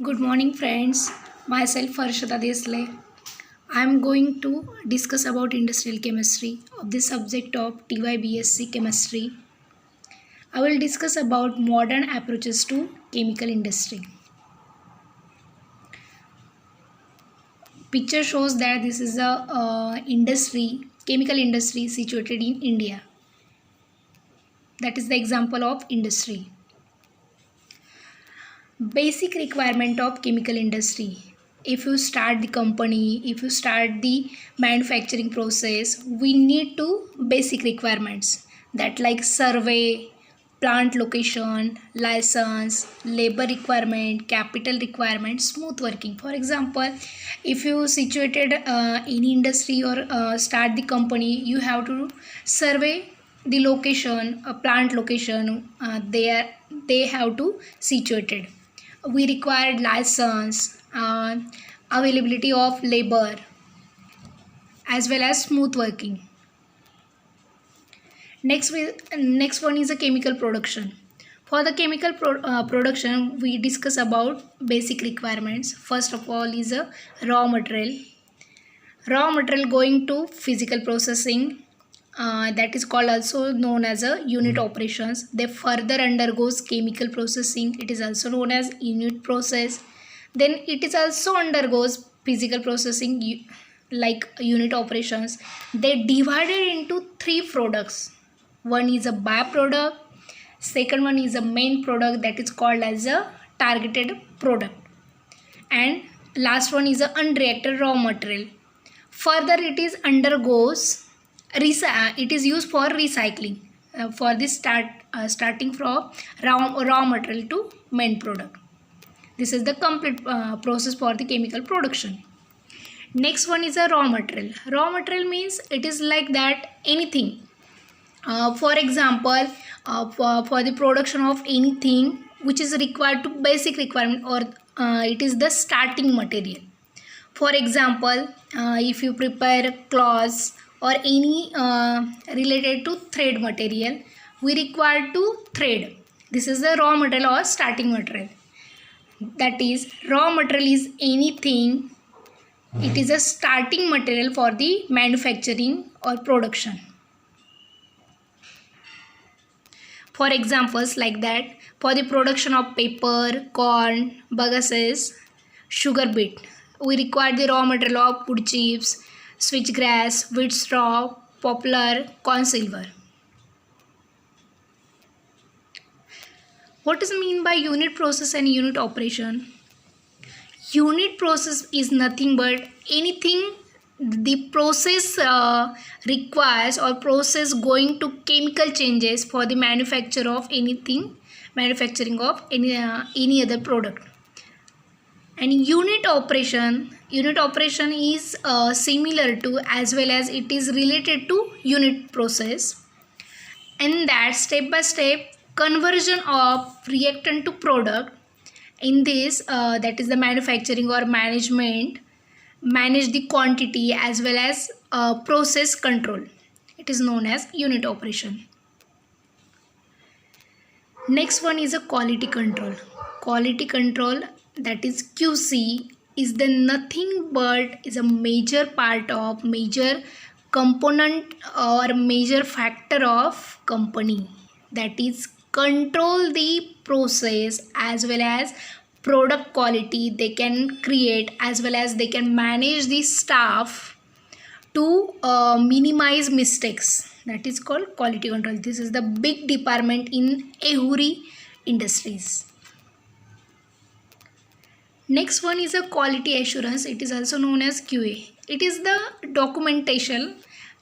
Good morning, friends. Myself Harshada Desle. I am going to discuss about industrial chemistry of the subject of TYBSc chemistry. I will discuss about modern approaches to chemical industry. Picture shows that this is a chemical industry situated in India. That is the example of industry. Basic requirement of chemical industry. If you start the company, if you start the manufacturing process, we need to basic requirements that like survey, plant location, license, labor requirement, capital requirement, smooth working. For example, if you situated in industry or start the company, you have to survey the location, a plant location, they have to situated. We required license, availability of labor, as well as smooth working. Next one is a chemical production. For the chemical production, we discuss about basic requirements. First of all is a raw material. Raw material going to physical processing, that is called also known as a unit operations. They further undergoes chemical processing. It is also known as unit process. Then it is also undergoes physical processing like unit operations. They divided into three products. One is a byproduct, second one is a main product, that is called as a targeted product, and last one is a unreacted raw material. Further it is undergoes it is used for recycling, for this starting from raw material to main product. This is the complete process for the chemical production. Next one is a raw material. Raw material means it is like that anything. For example, for the production of anything which is required to basic requirement, or it is the starting material. For example, if you prepare cloths or any related to thread material, we require to thread. This is the raw material or starting material. That is, raw material is anything. It is a starting material for the manufacturing or production. For examples like that, for the production of paper, corn, bagasse, sugar beet, we require the raw material of wood chips, switchgrass, wheat straw, poplar, corn silver. What does it mean by unit process and unit operation? Unit process is nothing but anything the process requires, or process going to chemical changes for the manufacture of anything, manufacturing of any other product. And unit operation is similar to, as well as it is related to unit process, and that step by step conversion of reactant to product. In this, that is the manufacturing or management, manage the quantity as well as process control. It is known as unit operation. Next one is a quality control. Quality control, that is QC, is the nothing but is a major part of, major component or major factor of company, that is control the process as well as product quality they can create, as well as they can manage the staff to minimize mistakes. That is called quality control. This is the big department in every industries. Next one is a quality assurance. It is also known as QA. It is the documentation.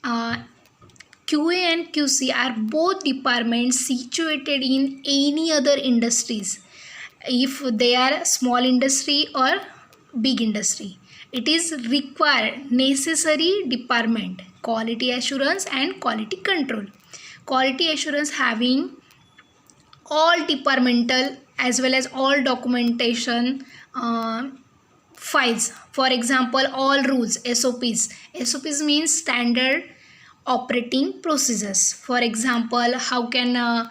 QA and QC are both departments situated in any other industries, if they are small industry or big industry. It is required necessary department, quality assurance and quality control. Quality assurance having all departmental as well as all documentation files. For example, all rules, SOPs means standard operating procedures. For example, how can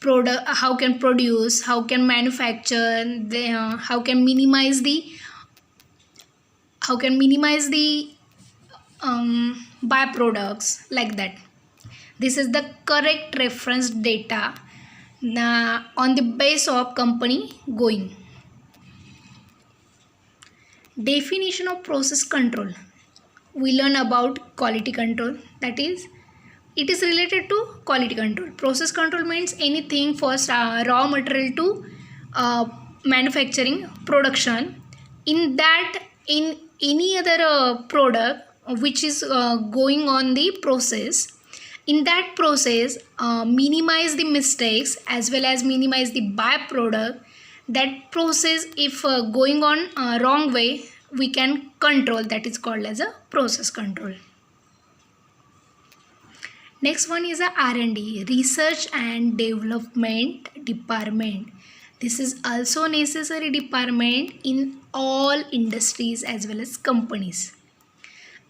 how can produce, how can manufacture, how can minimize the byproducts, like that. This is the correct reference data on the base of company going. Definition of process control. We learn about quality control, that is, it is related to quality control. Process control means anything for raw material to manufacturing production. In that, in any other product which is going on the process, in that process minimize the mistakes as well as minimize the byproduct. That process, if going on wrong way, we can control. That is called as a process control. Next one is a R&D, research and development department. This is also necessary department in all industries as well as companies.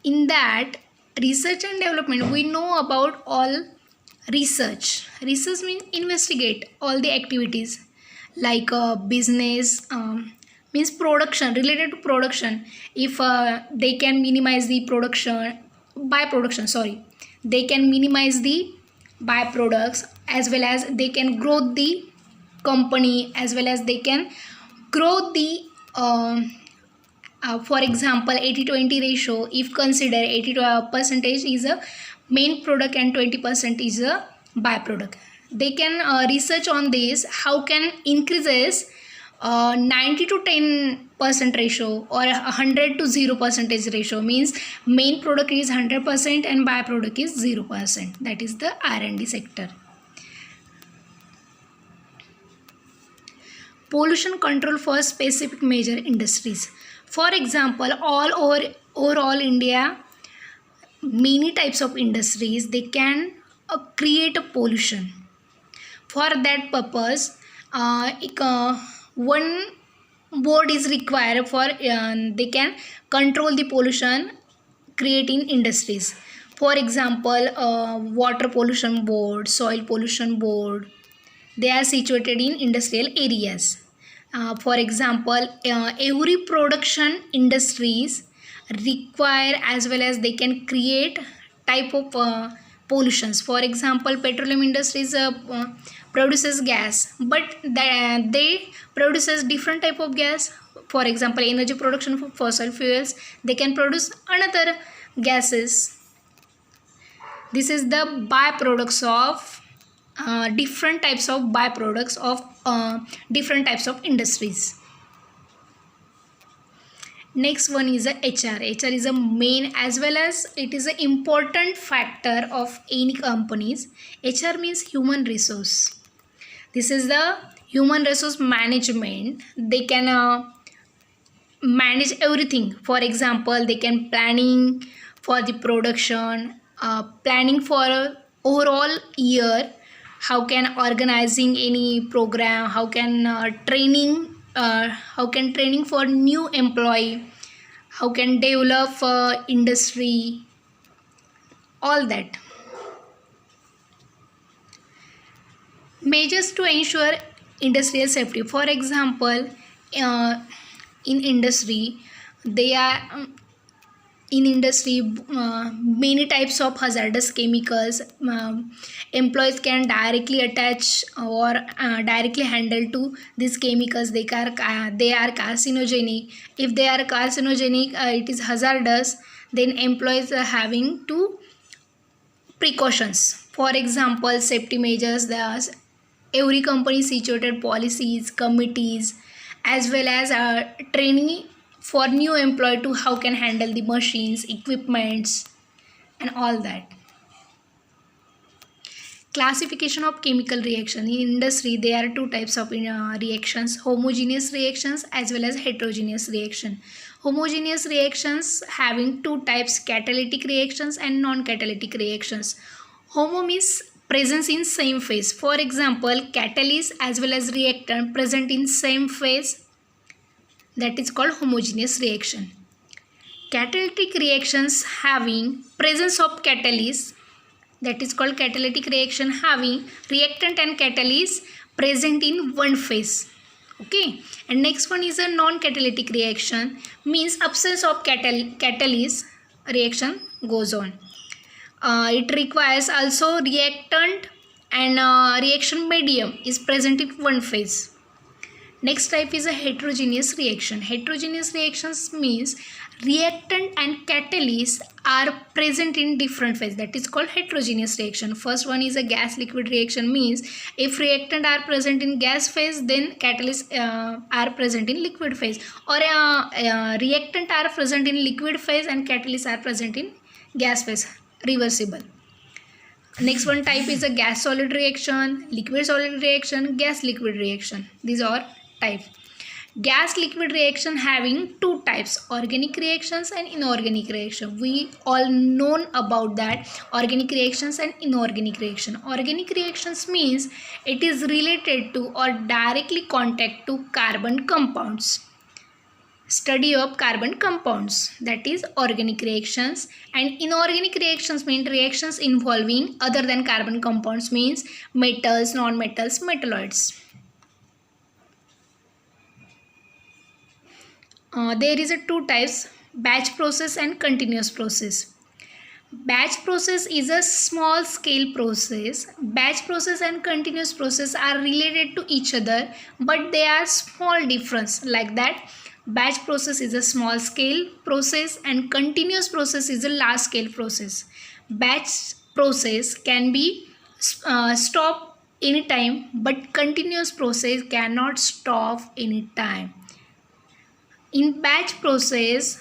In that, research and development, we know about all research. Research means investigate all the activities like business, means production, related to production. If they can minimize the they can minimize the byproducts, as well as they can grow the company, as well as they can grow the for example 80-20 ratio. If consider 80% is a main product and 20% is a byproduct, they can research on this, how can increases 90-10% ratio or 100-0% ratio, means main product is 100% and byproduct is 0%. That is the R&D sector. Pollution control for specific major industries. For example, overall India, many types of industries, they can create a pollution. For that purpose, one board is required for they can control the pollution creating industries. For example, water pollution board, soil pollution board, they are situated in industrial areas. For example, every production industries require, as well as they can create type of pollutions. For example, petroleum industries produces gas, but they produces different type of gas. For example, energy production for fossil fuels, they can produce another gases. This is the byproducts of different types of byproducts of different types of industries. Next one is a HR. HR is a main as well as it is an important factor of any companies. HR means human resource. This is the human resource management. They can manage everything. For example, they can planning for the production, planning for overall year, how can organizing any program, how can training for new employee, how can develop industry, all that. Measures to ensure industrial safety. For example, in industry, they are many types of hazardous chemicals. Employees can directly attach or directly handle to these chemicals. They are carcinogenic. If they are carcinogenic, it is hazardous, then employees are having to precautions. For example, safety measures, there's every company situated policies, committees, as well as training for new employee to how can handle the machines, equipments, and all that. Classification of chemical reaction. In industry, there are two types of reactions: homogeneous reactions as well as heterogeneous reaction. Homogeneous reactions having two types: catalytic reactions and non-catalytic reactions. Homo means presence in same phase. For example, catalyst as well as reactant present in same phase. That is called homogeneous reaction. Catalytic reactions having presence of catalyst that is called catalytic reaction having reactant and catalyst present in one phase. Okay, and next one is a non-catalytic reaction, means absence of catalyst reaction goes on. It requires also reactant and reaction medium is present in one phase. Next type is a heterogeneous reaction. Heterogeneous reactions means reactant and catalyst are present in different phases. That is called heterogeneous reaction. First one is a gas liquid reaction, means if reactant are present in gas phase, then catalysts are present in liquid phase, or reactant are present in liquid phase and catalysts are present in gas phase. Reversible. Next one type is a gas solid reaction, liquid solid reaction, gas liquid reaction. These are type. Gas liquid reaction having two types, organic reactions and inorganic reaction. We all known about that, organic reactions and inorganic reaction. Organic reactions means it is related to or directly contact to carbon compounds. Study of carbon compounds, that is organic reactions. And inorganic reactions mean reactions involving other than carbon compounds, means metals, non-metals, metalloids. There is a two types, batch process and continuous process. Batch process is a small scale process. Batch process and continuous process are related to each other, but they are small difference, like that. Batch process is a small scale process and continuous process is a large scale process. Batch process can be stopped anytime, but continuous process cannot stop anytime. In batch process,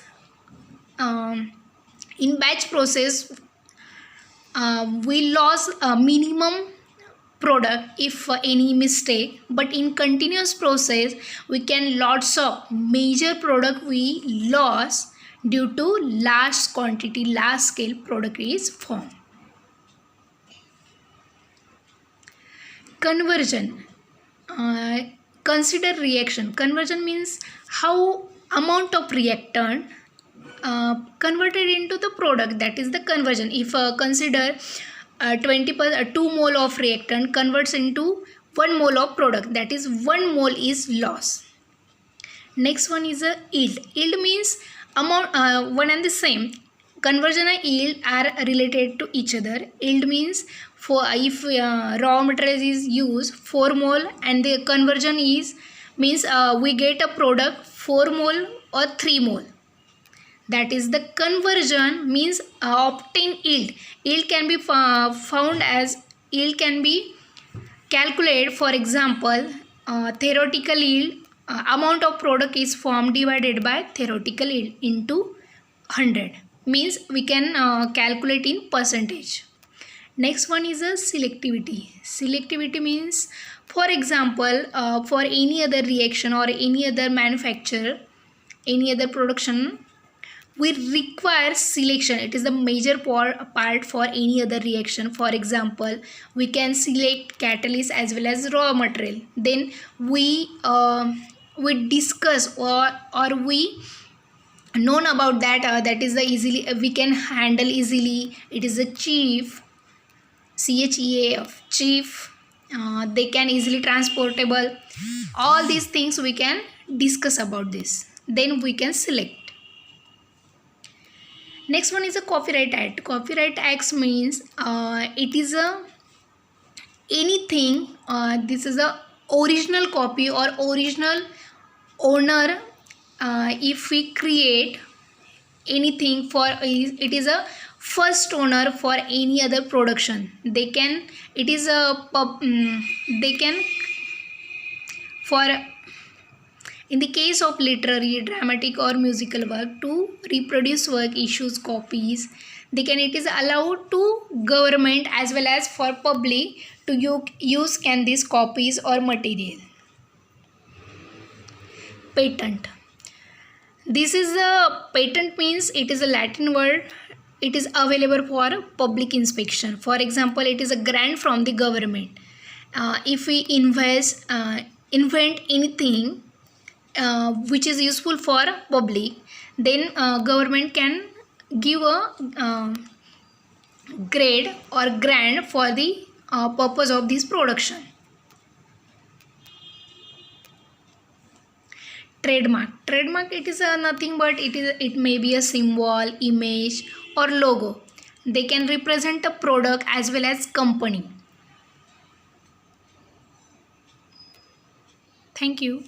we lose a minimum product if any mistake, but in continuous process we can lots of major product we lost due to large quantity, large scale product is formed. Conversion. Consider reaction. Conversion means how amount of reactant converted into the product, that is the conversion. If consider 2 mole of reactant converts into 1 mole of product, that is 1 mole is loss. Next one is a yield. Yield means amount, one and the same. Conversion and yield are related to each other. Yield means for if raw material is used 4 mole and the conversion is means we get a product 4 mole or 3 mole. That is the conversion, means obtain yield. Yield can be found as, yield can be calculated. For example, theoretical yield, amount of product is formed divided by theoretical yield into 100, means we can calculate in percentage. Next one is a selectivity. Selectivity means, for example, for any other reaction or any other manufacturer, any other production, we require selection. It is the major part for any other reaction. For example, we can select catalyst as well as raw material. Then we discuss or we known about that. That is the easily we can handle easily. It is a chief, CHEAF, chief. They can easily transportable. All these things we can discuss about this. Then we can select. Next one is a Copyright Act. Copyright Act means it is a anything. This is a original copy or original owner. If we create anything for it is a first owner for any other production. They can. It is a they can for. In the case of literary, dramatic or musical work, to reproduce work issues copies, they can, it is allowed to government as well as for public to use can these copies or material. Patent. This is a patent means it is a Latin word. It is available for public inspection. For example, it is a grant from the government. If we invent anything which is useful for public, then government can give a grade or grant for the purpose of this production. Trademark it is nothing but it may be a symbol, image or logo. They can represent a product as well as company. Thank you.